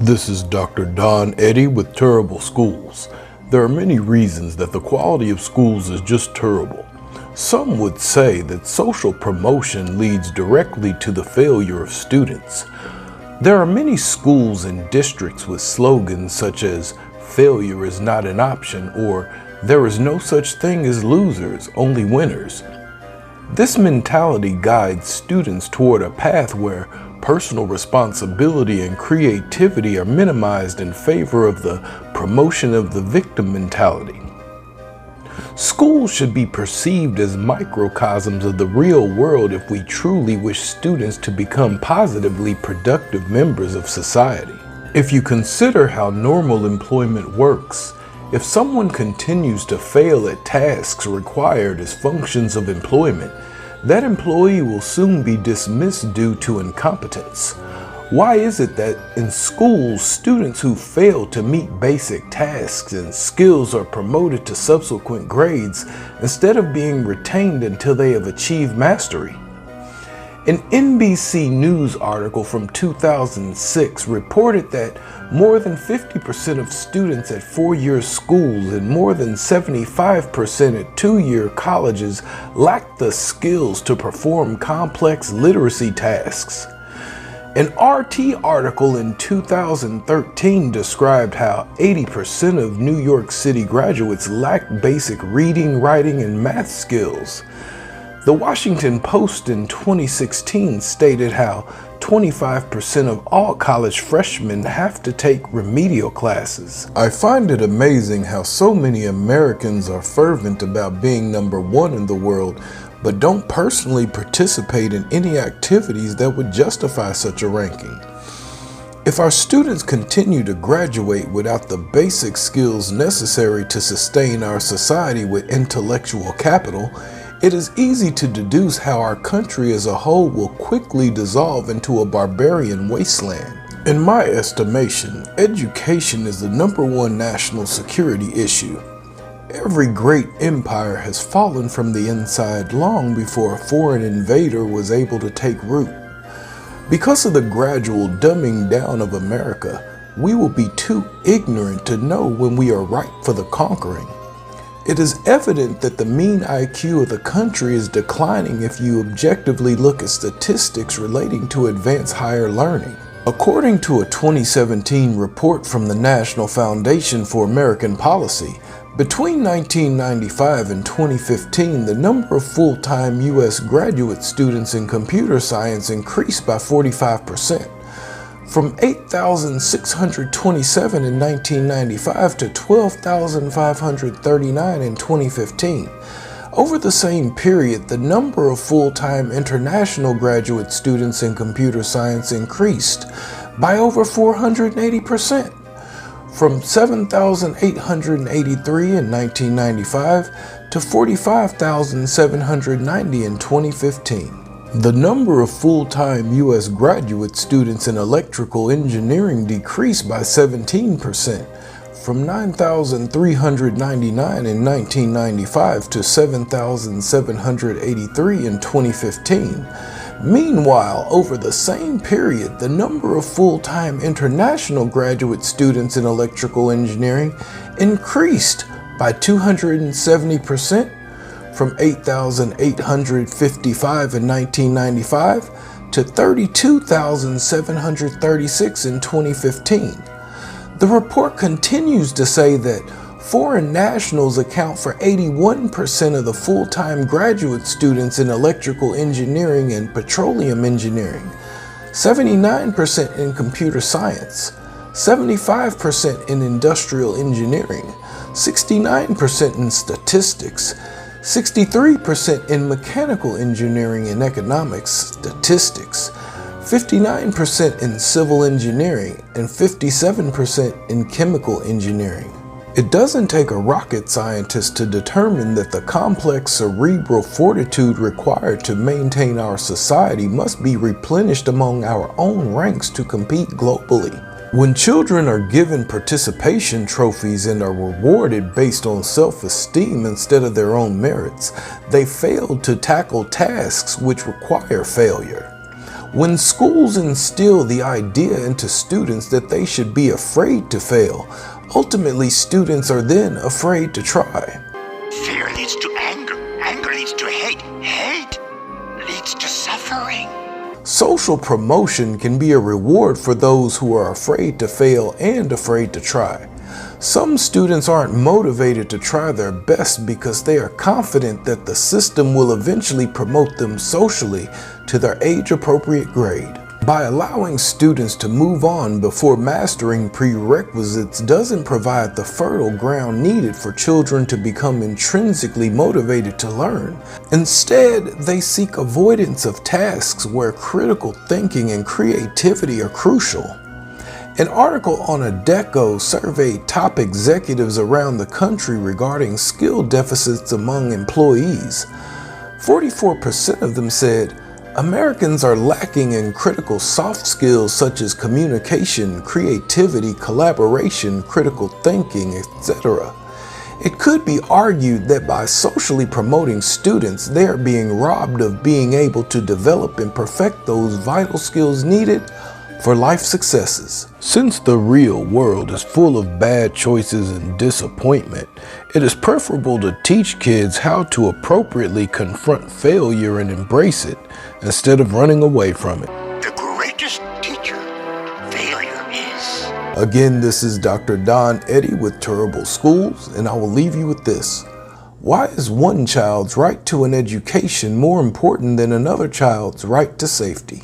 This is Dr. Don Eddy with Turabull Schools. There are many reasons that the quality of schools is just terrible. Some would say that social promotion leads directly to the failure of students. There are many schools and districts with slogans such as "failure is not an option" or "there is no such thing as losers, only winners." This mentality guides students toward a path where personal responsibility and creativity are minimized in favor of the promotion of the victim mentality. Schools should be perceived as microcosms of the real world if we truly wish students to become positively productive members of society. If you consider how normal employment works, if someone continues to fail at tasks required as functions of employment, that employee will soon be dismissed due to incompetence. Why is it that in schools, students who fail to meet basic tasks and skills are promoted to subsequent grades instead of being retained until they have achieved mastery? An NBC News article from 2006 reported that more than 50% of students at four-year schools and more than 75% at two-year colleges lack the skills to perform complex literacy tasks. An RT article in 2013 described how 80% of New York City graduates lack basic reading, writing, and math skills. The Washington Post in 2016 stated how 25% of all college freshmen have to take remedial classes. I find it amazing how so many Americans are fervent about being number one in the world, but don't personally participate in any activities that would justify such a ranking. If our students continue to graduate without the basic skills necessary to sustain our society with intellectual capital, it is easy to deduce how our country as a whole will quickly dissolve into a barbarian wasteland. In my estimation, education is the #1 national security issue. Every great empire has fallen from the inside long before a foreign invader was able to take root. Because of the gradual dumbing down of America, we will be too ignorant to know when we are ripe for the conquering. It is evident that the mean IQ of the country is declining if you objectively look at statistics relating to advanced higher learning. According to a 2017 report from the National Foundation for American Policy, between 1995 and 2015, the number of full-time U.S. graduate students in computer science increased by 45%. From 8,627 in 1995 to 12,539 in 2015. Over the same period, the number of full-time international graduate students in computer science increased by over 480%, from 7,883 in 1995 to 45,790 in 2015. The number of full-time U.S. graduate students in electrical engineering decreased by 17%, from 9,399 in 1995 to 7,783 in 2015. Meanwhile, over the same period, the number of full-time international graduate students in electrical engineering increased by 270%, from 8,855 in 1995 to 32,736 in 2015. The report continues to say that foreign nationals account for 81% of the full-time graduate students in electrical engineering and petroleum engineering, 79% in computer science, 75% in industrial engineering, 69% in statistics, 63% in mechanical engineering and economics statistics, 59% in civil engineering, and 57% in chemical engineering. It doesn't take a rocket scientist to determine that the complex cerebral fortitude required to maintain our society must be replenished among our own ranks to compete globally. When children are given participation trophies and are rewarded based on self-esteem instead of their own merits, they fail to tackle tasks which require failure. When schools instill the idea into students that they should be afraid to fail, ultimately students are then afraid to try. Fear leads to anger. Anger leads to hate. Hate leads to suffering. Social promotion can be a reward for those who are afraid to fail and afraid to try. Some students aren't motivated to try their best because they are confident that the system will eventually promote them socially to their age-appropriate grade. By allowing students to move on before mastering prerequisites doesn't provide the fertile ground needed for children to become intrinsically motivated to learn. Instead, they seek avoidance of tasks where critical thinking and creativity are crucial. An article on Adecco surveyed top executives around the country regarding skill deficits among employees. 44% of them said, Americans are lacking in critical soft skills such as communication, creativity, collaboration, critical thinking, etc. It could be argued that by socially promoting students, they are being robbed of being able to develop and perfect those vital skills needed for life successes. Since the real world is full of bad choices and disappointment, it is preferable to teach kids how to appropriately confront failure and embrace it instead of running away from it. The greatest teacher failure is. Again, this is Dr. Don Eddy with Turabull Schools, and I will leave you with this. Why is one child's right to an education more important than another child's right to safety?